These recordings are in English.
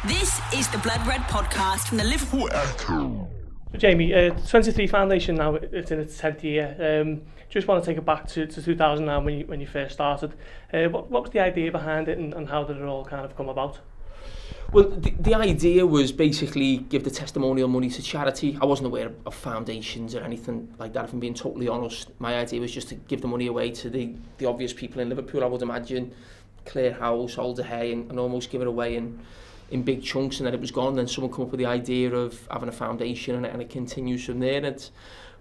This is the Blood Red podcast from the Liverpool Echo. So Jamie, 23 Foundation now, it's in its 10th year. Just want to take it back to 2009 when you first started. What was the idea behind it and how did it all kind of come about? Well, the idea was basically give the testimonial money to charity. I wasn't aware of foundations or anything like that, if I'm being totally honest. My idea was just to give the money away to the obvious people in Liverpool, I would imagine, clear house, Alder Hay, and almost give it away in big chunks, and then it was gone. Then someone come up with the idea of having a foundation, and it continues from there. And it's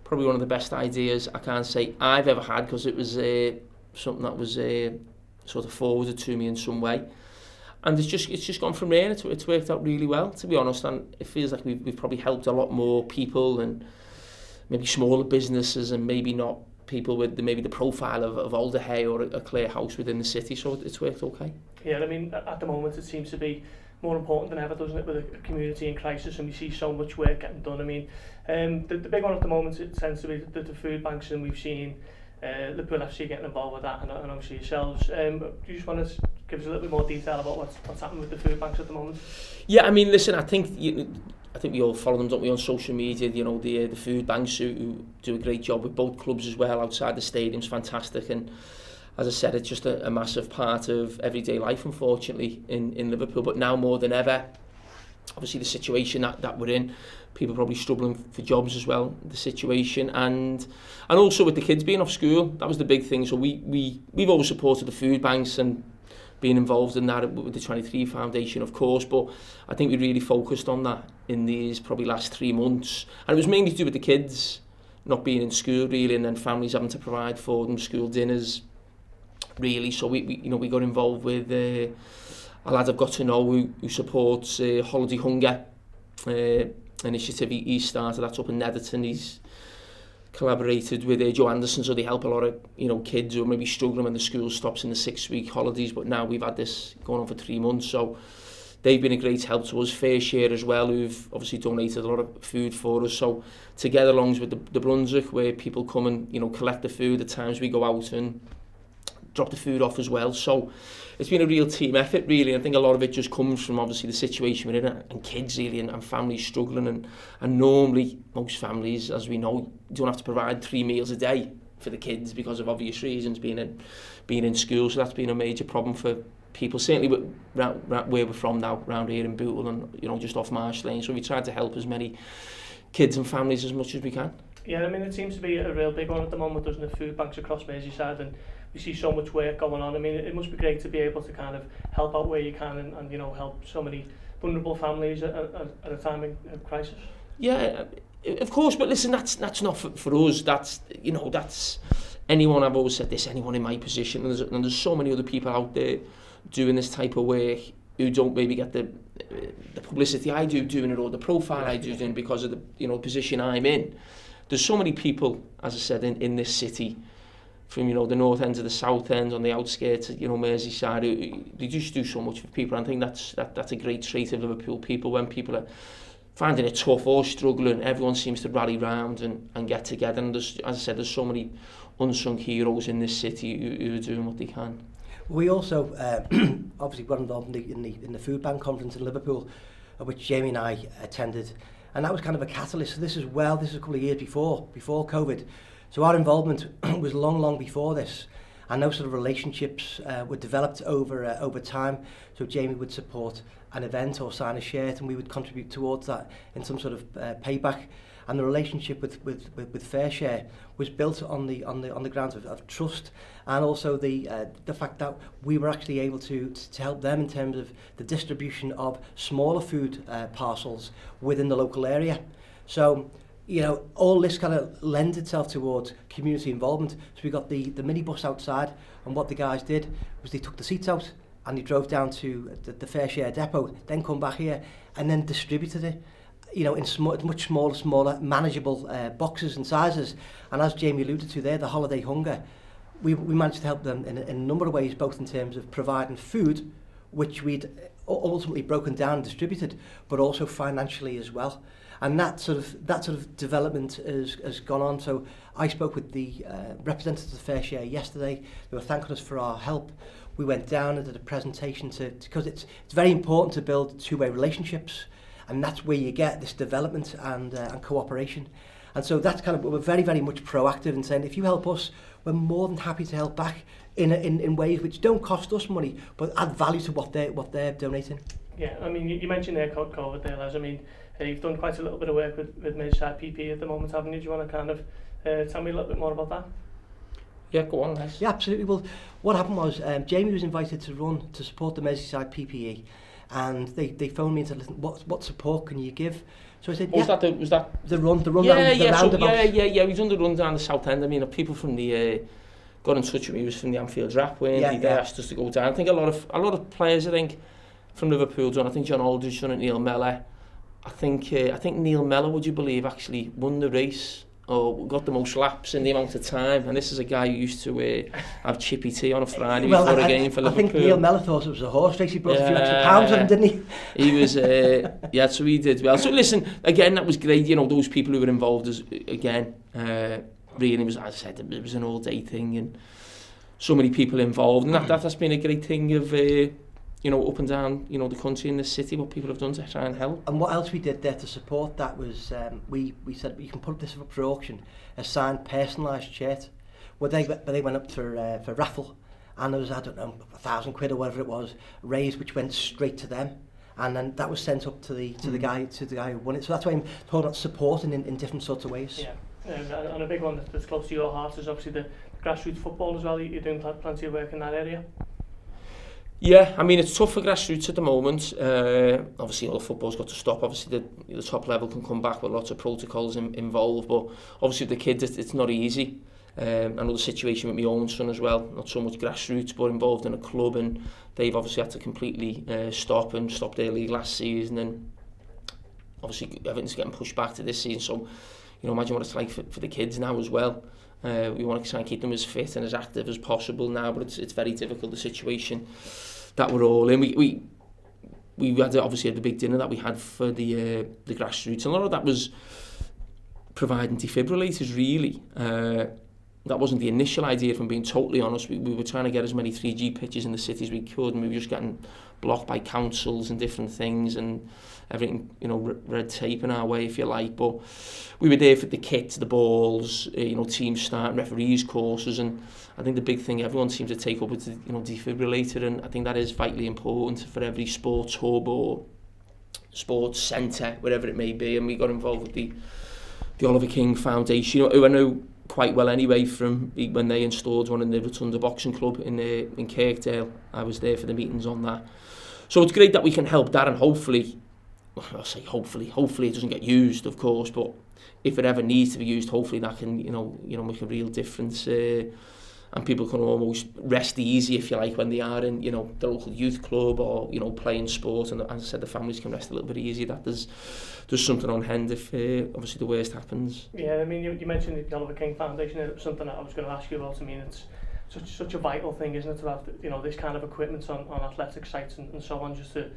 probably one of the best ideas I can't say I've ever had, because it was something that was sort of forwarded to me in some way. And it's just gone from there. It's worked out really well, to be honest, and it feels like we've probably helped a lot more people, and maybe smaller businesses, and maybe not people with maybe the profile of Alder Hay or a clear house within the city. So it's worked okay. Yeah, I mean, at the moment it seems to be more important than ever, doesn't it, with a community in crisis, and we see so much work getting done. I mean, the big one at the moment, it tends to be the food banks, and we've seen Liverpool FC getting involved with that, and obviously yourselves. Do you just want to give us a little bit more detail about what's happening with the food banks at the moment? Yeah, I mean, listen, I think we all follow them, don't we, on social media, you know, the food banks who do a great job with both clubs as well, outside the stadium's fantastic, and as I said, it's just a massive part of everyday life, unfortunately, in Liverpool. But now more than ever, obviously the situation that we're in, people probably struggling for jobs as well, the situation, and also with the kids being off school, that was the big thing. So we've always supported the food banks and been involved in that with the 23 Foundation, of course, but I think we really focused on that in these probably last 3 months. And it was mainly to do with the kids not being in school, really, and then families having to provide for them school dinners, really. So we got involved with a lad I've got to know who supports Holiday Hunger initiative he started. That's up in Netherton. He's collaborated with Joe Anderson, so they help a lot of kids who are maybe struggling when the school stops in the 6-week holidays. But now we've had this going on for 3 months, so they've been a great help to us. Fair Share as well, who've obviously donated a lot of food for us. So together, along with the Brunswick, where people come and collect the food, at times we go out and drop the food off as well. So it's been a real team effort, really. I think a lot of it just comes from obviously the situation we're in, and kids really, and families struggling, and normally most families, as we know, don't have to provide 3 meals a day for the kids because of obvious reasons, being in school. So that's been a major problem for people, certainly where we're from now, around here in Bootle, and just off Marsh Lane. So we tried to help as many kids and families as much as we can. Yeah, I mean, it seems to be a real big one at the moment, doesn't it? Food banks across Merseyside, and we see so much work going on. I mean, it must be great to be able to kind of help out where you can, and help so many vulnerable families at a time of crisis. Yeah, of course, but listen, that's not for us. That's anyone. I've always said this. Anyone in my position, and there's so many other people out there doing this type of work who don't maybe get the publicity I do doing it, or the profile I do doing it, because of the position I'm in. There's so many people, as I said, in this city, from the north end to the south end, on the outskirts, Merseyside, they just do so much for people. And I think that's a great trait of Liverpool people. When people are finding it tough or struggling, everyone seems to rally round and get together. And as I said, there's so many unsung heroes in this city who are doing what they can. We also obviously got involved in the food bank conference in Liverpool, which Jamie and I attended, and that was kind of a catalyst. So this is a couple of years before COVID. So our involvement was long before this, and those sort of relationships were developed over time. So Jamie would support an event or sign a shirt, and we would contribute towards that in some sort of payback. And the relationship with Fair Share was built on the grounds of trust, and also the fact that we were actually able to help them in terms of the distribution of smaller food parcels within the local area. So all this kind of lends itself towards community involvement. So we got the minibus outside, and what the guys did was they took the seats out and they drove down to the Fair Share depot, then come back here and then distributed it, in much smaller, manageable boxes and sizes. And as Jamie alluded to there, the Holiday Hunger, we managed to help them in a number of ways, both in terms of providing food, which we'd ultimately broken down and distributed, but also financially as well. And that sort of development has gone on. So I spoke with the representatives of Fair Share yesterday. They were thanking us for our help. we went down and did a presentation because it's very important to build two-way relationships, and that's where you get this development and cooperation. And so that's kind of, we're very, very much proactive in saying, if you help us, we're more than happy to help back in ways which don't cost us money, but add value to what they're donating. Yeah, I mean, you mentioned their COVID there, Les. I mean, you've done quite a little bit of work with Merseyside PP at the moment, haven't you? Do you want to kind of tell me a little bit more about that? Yeah, go on, Les. Yeah, absolutely. Well, what happened was Jamie was invited to support the Merseyside PPE, and they phoned me and said, listen, what support can you give? So I said, was that the run yeah, the roundabout? Yeah, we've done the run down the South End. I mean, people from the got in touch with me, was from the Anfield Rap, they asked us to go down. I think a lot of players, I think, from Liverpool done. I think John Aldridge done it, Neil Mellor. I think Neil Mellor, would you believe, actually won the race or got the most laps in the amount of time. And this is a guy who used to have chippy tea on a Friday before a game for Liverpool. I think Neil Mellor thought it was a horse race. He brought a few extra pounds on him, didn't he? He was, so he did well. So listen, again, that was great. You know, those people who were involved, really was, as I said, it was an all-day thing, and so many people involved, and that's been a great thing of, up and down, the country and the city, what people have done to try and help. And what else we did there to support that was, we said, you can put this up for auction, a signed, personalised shirt, where they went up for raffle, and there was, I don't know, £1,000 or whatever it was, raised, which went straight to them. And then that was sent up to the guy who won it. So that's why I'm talking about supporting in different sorts of ways. Yeah. And a big one that's close to your heart is obviously the grassroots football as well. You're doing plenty of work in that area. Yeah, I mean, it's tough for grassroots at the moment. Obviously, all the football's got to stop. Obviously, the top level can come back with lots of protocols involved. But obviously, the kids, it's not easy. I know the situation with my own son as well. Not so much grassroots, but involved in a club. And they've obviously had to completely stop their league last season. And obviously, everything's getting pushed back to this season. So, imagine what it's like for the kids now as well. We want to try and keep them as fit and as active as possible now, but it's very difficult, the situation that we're all in. We had obviously the big dinner that we had for the grassroots, and a lot of that was providing defibrillators, really. That wasn't the initial idea, if I'm being totally honest. We were trying to get as many 3G pitches in the city as we could, and we were just getting blocked by councils and different things, and everything, red tape in our way, if you like. But we were there for the kits, the balls, team start, referees courses, and I think the big thing everyone seems to take up is the defibrillator, and I think that is vitally important for every sports hub or sports centre, wherever it may be. And we got involved with the Oliver King Foundation, who I know quite well anyway from when they installed one in the Rotunda Boxing Club in Kirkdale. I was there for the meetings on that. So it's great that we can help that, and hopefully it doesn't get used, of course, but if it ever needs to be used, hopefully that can make a real difference, and people can almost rest easy, if you like, when they are in the local youth club or playing sport, and as I said, the families can rest a little bit easier that there's something on hand if obviously the worst happens. Yeah, I mean, you mentioned the Oliver King Foundation. It was something that I was going to ask you about. I mean, it's such a vital thing, isn't it, to have this kind of equipment on athletic sites and so on, just to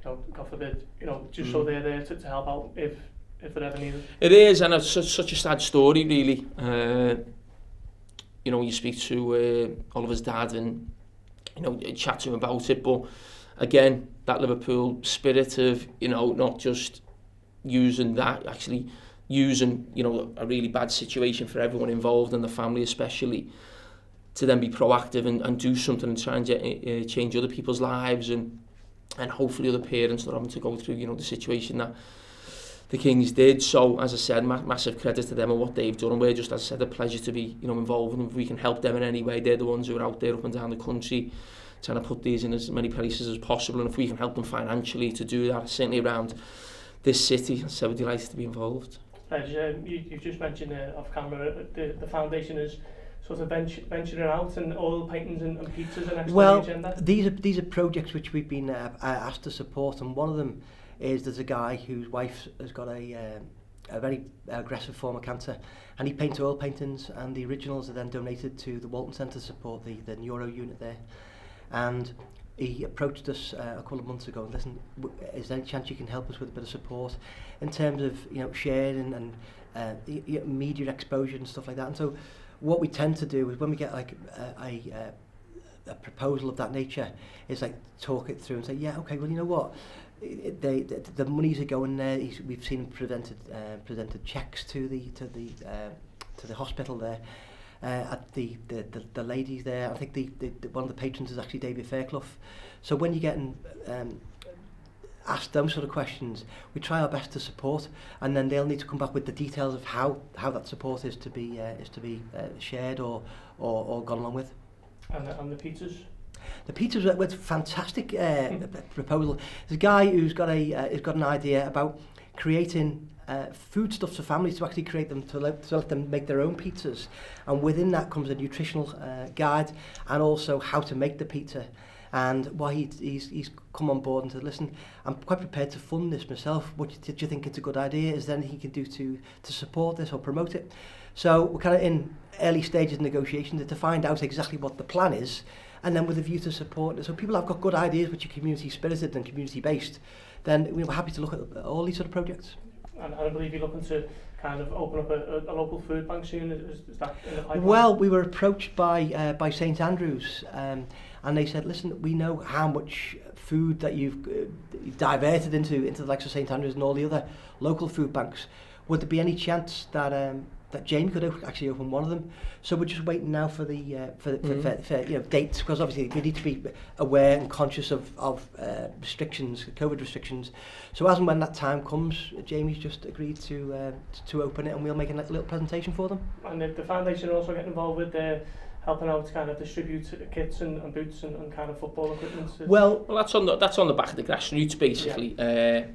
God forbid, just so they're there to help out if it ever needed. It is, and it's such a sad story, really. You speak to Oliver's dad and chat to him about it, but again, that Liverpool spirit of not just using that, actually using a really bad situation for everyone involved and the family especially, to then be proactive and do something and try and change other people's lives, and hopefully other parents not having to go through the situation that the Kings did. So as I said, massive credit to them and what they've done, and we're just, as I said, a pleasure to be involved with them. If we can help them in any way, they're the ones who are out there up and down the country trying to put these in as many places as possible, and if we can help them financially to do that, certainly around this city, so we're delighted to be involved. You've just mentioned off camera the foundation is sort of venturing out, and oil paintings and pizzas are next on the agenda. These are projects which we've been asked to support, and one of them is there's a guy whose wife has got a very aggressive form of cancer, and he paints oil paintings, and the originals are then donated to the Walton Centre to support the neuro unit there. And he approached us a couple of months ago and listen, is there any chance you can help us with a bit of support in terms of sharing and media exposure and stuff like that. And so what we tend to do is when we get like a a proposal of that nature is like talk it through and say, yeah, okay, well, you know what, the monies are going there. We've seen presented checks to the hospital there. At the ladies there, I think the one of the patrons is actually David Fairclough. So when you're getting asked those sort of questions, we try our best to support, and then they'll need to come back with the details of how that support is to be shared or gone along with. And the pizzas. The pizzas were fantastic proposal. There's a guy who's got an idea about creating foodstuffs for families to actually create them to let them make their own pizzas, and within that comes a nutritional guide and also how to make the pizza. And why he's come on board and said, listen, I'm quite prepared to fund this myself. Did you think it's a good idea? Is there anything he can do to support this or promote it? So we're kind of in early stages of negotiations to find out exactly what the plan is, and then with a view to support it. So people have got good ideas which are community spirited and community based, then we're happy to look at all these sort of projects. And I believe you're looking to kind of open up a local food bank soon. Is that in the pipeline? Well, we were approached by St Andrews, and they said, listen, we know how much food that you've diverted into the likes of St Andrews and all the other local food banks. Would there be any chance that Jamie could actually open one of them? So we're just waiting now for the dates, because obviously we need to be aware and conscious of restrictions, COVID restrictions. So as and when that time comes, Jamie's just agreed to open it, and we'll make a little presentation for them. And the foundation are also getting involved with helping out to kind of distribute kits and boots and kind of football equipment. Well, that's on the back of the grassroots basically. Yeah.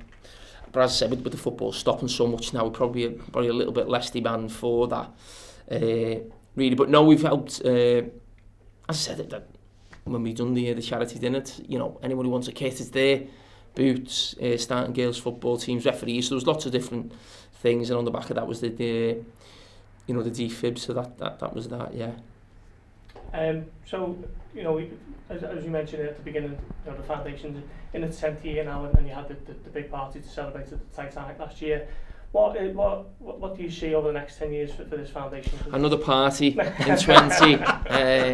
But as I said, with the football stopping so much now, we're probably a little bit less demand for that, really. But no, we've helped. As I said, that when we've done the charity dinner, anyone who wants a kit is there. Boots, starting girls football teams, referees. So there was lots of different things, and on the back of that was the defib. So that was that, yeah. So, as you mentioned at the beginning, the foundation's in its 10th year now, and you had the big party to celebrate at the Titanic last year. What do you see over the next 10 years for this foundation? Another party in 20,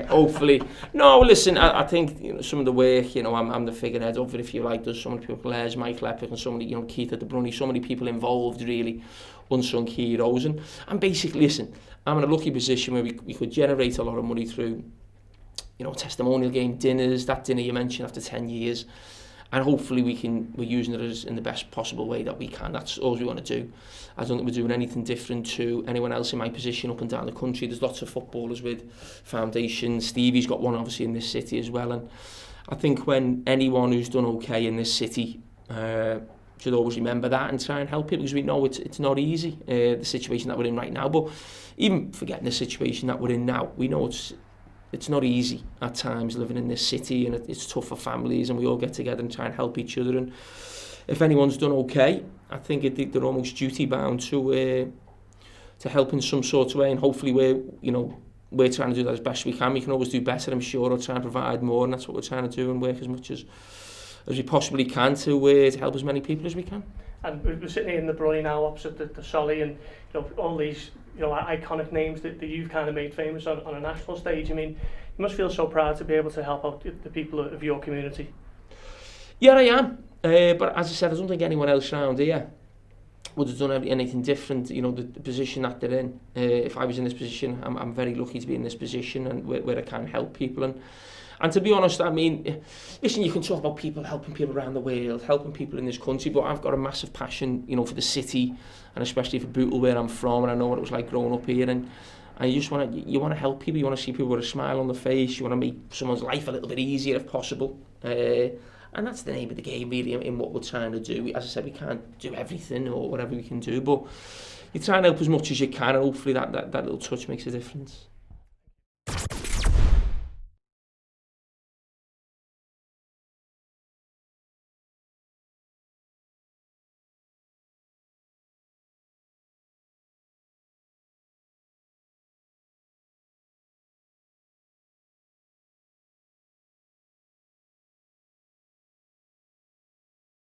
hopefully. No, listen, I think some of the work, I'm the figurehead of it, if you like. There's so many people, Les, Mike Lepic, and so many, Keith at the Brunny, so many people involved, really, unsung heroes. And basically, listen, I'm in a lucky position where we could generate a lot of money through, testimonial game, dinners, that dinner you mentioned after 10 years. And hopefully we're using it in the best possible way that we can. That's all we want to do. I don't think we're doing anything different to anyone else in my position up and down the country. There's lots of footballers with foundations. Stevie's got one obviously in this city as well. And I think when anyone who's done okay in this city should always remember that and try and help people, because we know it's not easy, the situation that we're in right now. But even forgetting the situation that we're in now, we know it's not easy at times living in this city, and it's tough for families, and we all get together and try and help each other. And if anyone's done okay, I think they're almost duty bound to help in some sort of way, and hopefully we're trying to do that as best we can. We can always do better, I'm sure, or try and provide more, and that's what we're trying to do, and work as much as we possibly can to help as many people as we can. And we're sitting here in the Brunny now opposite the Solly, and all these iconic names that you've kind of made famous on a national stage. I mean, you must feel so proud to be able to help out the people of your community. Yeah, I am. But as I said, I don't think anyone else around here would have done anything different. The position that they're in. If I was in this position, I'm very lucky to be in this position, and where I can help people. And to be honest, I mean, listen, you can talk about people helping people around the world, helping people in this country, but I've got a massive passion, for the city, and especially for Bootle, where I'm from, and I know what it was like growing up here. And you just want to help people. You want to see people with a smile on their face. You want to make someone's life a little bit easier if possible. And that's the name of the game, really, in what we're trying to do. As I said, we can't do everything or whatever we can do, but you try and help as much as you can, and hopefully that little touch makes a difference.